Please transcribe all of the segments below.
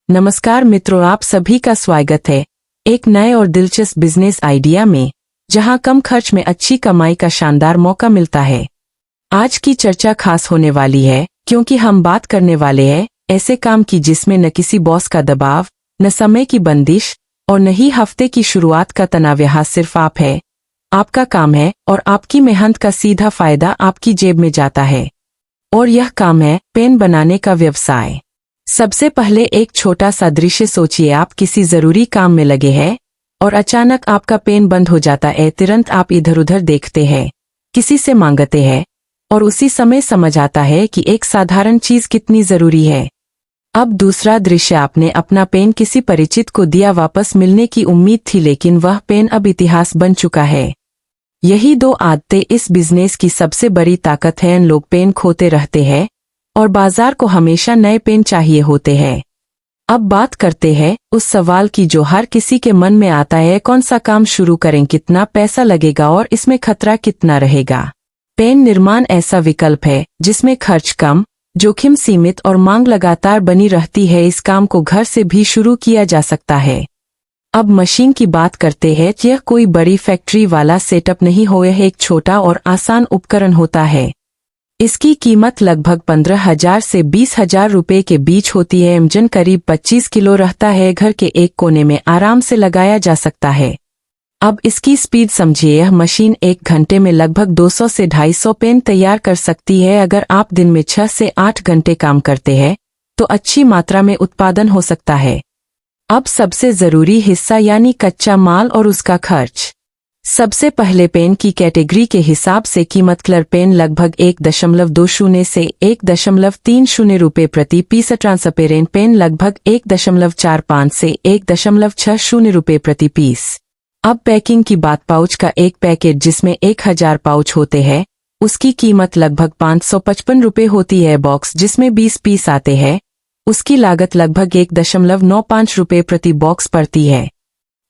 नमस्कार मित्रों, आप सभी का स्वागत है एक नए और दिलचस्प बिजनेस आइडिया में, जहां कम खर्च में अच्छी कमाई का शानदार मौका मिलता है। आज की चर्चा खास होने वाली है क्योंकि हम बात करने वाले हैं ऐसे काम की जिसमें न किसी बॉस का दबाव, न समय की बंदिश और न ही हफ्ते की शुरुआत का तनाव। यहाँ सिर्फ आप है, आपका काम है और आपकी मेहनत का सीधा फायदा आपकी जेब में जाता है। और यह काम है पेन बनाने का व्यवसाय। सबसे पहले एक छोटा सा दृश्य सोचिए। आप किसी जरूरी काम में लगे हैं और अचानक आपका पेन बंद हो जाता है। तुरंत आप इधर उधर देखते हैं, किसी से मांगते हैं और उसी समय समझ आता है कि एक साधारण चीज कितनी जरूरी है। अब दूसरा दृश्य, आपने अपना पेन किसी परिचित को दिया, वापस मिलने की उम्मीद थी लेकिन वह पेन अब इतिहास बन चुका है। यही दो आदतें इस बिजनेस की सबसे बड़ी ताकत है। लोग पेन खोते रहते हैं और बाजार को हमेशा नए पेन चाहिए होते हैं। अब बात करते हैं उस सवाल की जो हर किसी के मन में आता है, कौन सा काम शुरू करें, कितना पैसा लगेगा और इसमें खतरा कितना रहेगा। पेन निर्माण ऐसा विकल्प है जिसमें खर्च कम, जोखिम सीमित और मांग लगातार बनी रहती है। इस काम को घर से भी शुरू किया जा सकता है। अब मशीन की बात करते हैं। यह कोई बड़ी फैक्ट्री वाला सेटअप नहीं हो, यह एक छोटा और आसान उपकरण होता है। इसकी कीमत लगभग 15,000 से 20,000 रुपए के बीच होती है। वजन करीब 25 किलो रहता है। घर के एक कोने में आराम से लगाया जा सकता है। अब इसकी स्पीड समझिए। यह मशीन 1 घंटे में लगभग 200 से 250 पेन तैयार कर सकती है। अगर आप दिन में 6 से 8 घंटे काम करते हैं तो अच्छी मात्रा में उत्पादन हो सकता है। अब सबसे जरूरी हिस्सा यानी कच्चा माल और उसका खर्च। सबसे पहले पेन की कैटेगरी के हिसाब से कीमत। कलर पेन लगभग 1.20 से 1.30 रुपए प्रति पीस। ट्रांसपेरेंट पेन लगभग 1.45 से 1.60 रुपए प्रति पीस। अब पैकिंग की बात, पाउच का एक पैकेट जिसमें 1000 पाउच होते हैं उसकी कीमत लगभग 555 रुपए होती है। बॉक्स जिसमें 20 पीस आते हैं उसकी लागत लगभग 1.95 रुपए प्रति बॉक्स पड़ती है।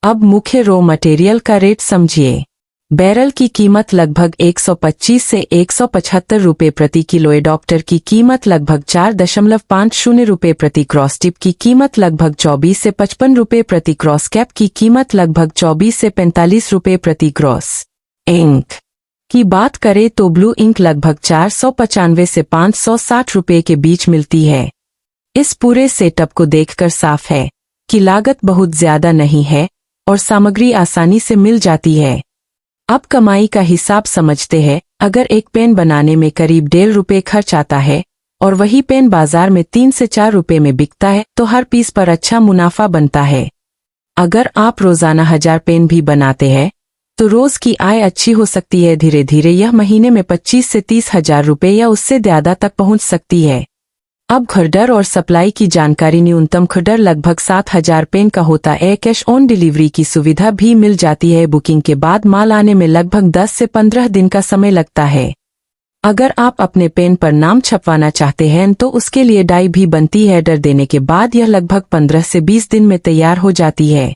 अब मुख्य रॉ मटेरियल का रेट समझिए। बैरल की कीमत लगभग 125 से 175 रुपए प्रति किलो। एडॉप्टर की कीमत लगभग 4.50 रुपए प्रति क्रॉस। टिप की कीमत लगभग 24 से 55 रुपए प्रति क्रॉस। कैप की कीमत लगभग 24 से 45 रुपए प्रति क्रॉस। इंक की बात करें तो ब्लू इंक लगभग 495 से 560 रुपए के बीच मिलती है। इस पूरे सेटअप को देखकर साफ है कि लागत बहुत ज्यादा नहीं है और सामग्री आसानी से मिल जाती है। अब कमाई का हिसाब समझते हैं। अगर एक पेन बनाने में करीब 1.5 रुपए खर्च आता है और वही पेन बाजार में 3 से 4 रुपए में बिकता है तो हर पीस पर अच्छा मुनाफा बनता है। अगर आप रोजाना 1000 पेन भी बनाते हैं तो रोज की आय अच्छी हो सकती है। धीरे धीरे यह महीने में 25 से 30,000 रुपए या उससे ज्यादा तक पहुंच सकती है। अब खरीदार और सप्लाई की जानकारी। न्यूनतम खरीदार लगभग 7,000 पेन का होता है। कैश ऑन डिलीवरी की सुविधा भी मिल जाती है। बुकिंग के बाद माल आने में लगभग 10 से 15 दिन का समय लगता है। अगर आप अपने पेन पर नाम छपवाना चाहते हैं तो उसके लिए डाई भी बनती है। ऑर्डर देने के बाद यह लगभग 15 से 20 दिन में तैयार हो जाती है।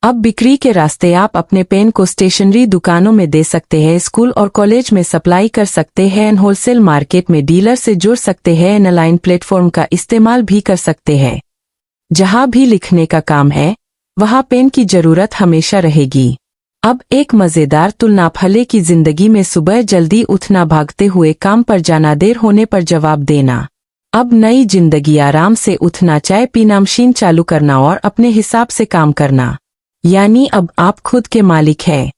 अब बिक्री के रास्ते, आप अपने पेन को स्टेशनरी दुकानों में दे सकते हैं, स्कूल और कॉलेज में सप्लाई कर सकते हैं, होलसेल मार्केट में डीलर से जुड़ सकते हैं, ऑनलाइन प्लेटफॉर्म का इस्तेमाल भी कर सकते हैं। जहां भी लिखने का काम है वहां पेन की जरूरत हमेशा रहेगी। अब एक मजेदार तुलना। भले की जिंदगी में सुबह जल्दी उठना, भागते हुए काम पर जाना, देर होने पर जवाब देना। अब नई जिंदगी, आराम से उठना, चाय पीना, मशीन चालू करना और अपने हिसाब से काम करना। यानी अब आप खुद के मालिक हैं।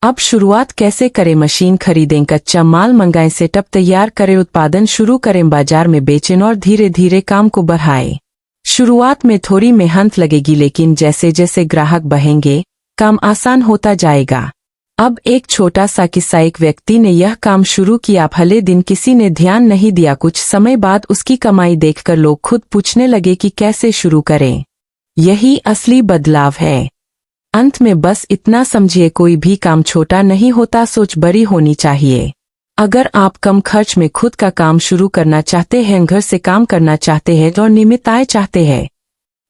अब शुरुआत कैसे करें? मशीन खरीदें, कच्चा माल मंगाएं, सेटअप तैयार करें, उत्पादन शुरू करें, बाजार में बेचें और धीरे धीरे काम को बढ़ाएं। शुरुआत में थोड़ी मेहनत लगेगी लेकिन जैसे जैसे ग्राहक बढ़ेंगे काम आसान होता जाएगा। अब एक छोटा सा किस्सा। एक व्यक्ति ने यह काम शुरू किया। भले दिन किसी ने ध्यान नहीं दिया। कुछ समय बाद उसकी कमाई देखकर लोग खुद पूछने लगे कि कैसे शुरू करें। यही असली बदलाव है। अंत में बस इतना समझिए, कोई भी काम छोटा नहीं होता, सोच बड़ी होनी चाहिए। अगर आप कम खर्च में खुद का काम शुरू करना चाहते हैं, घर से काम करना चाहते हैं और नियमित आय चाहते हैं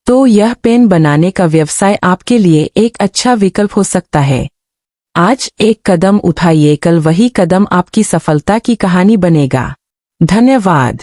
तो यह पेन बनाने का व्यवसाय आपके लिए एक अच्छा विकल्प हो सकता है। आज एक कदम उठाइए, कल वही कदम आपकी सफलता की कहानी बनेगा। धन्यवाद।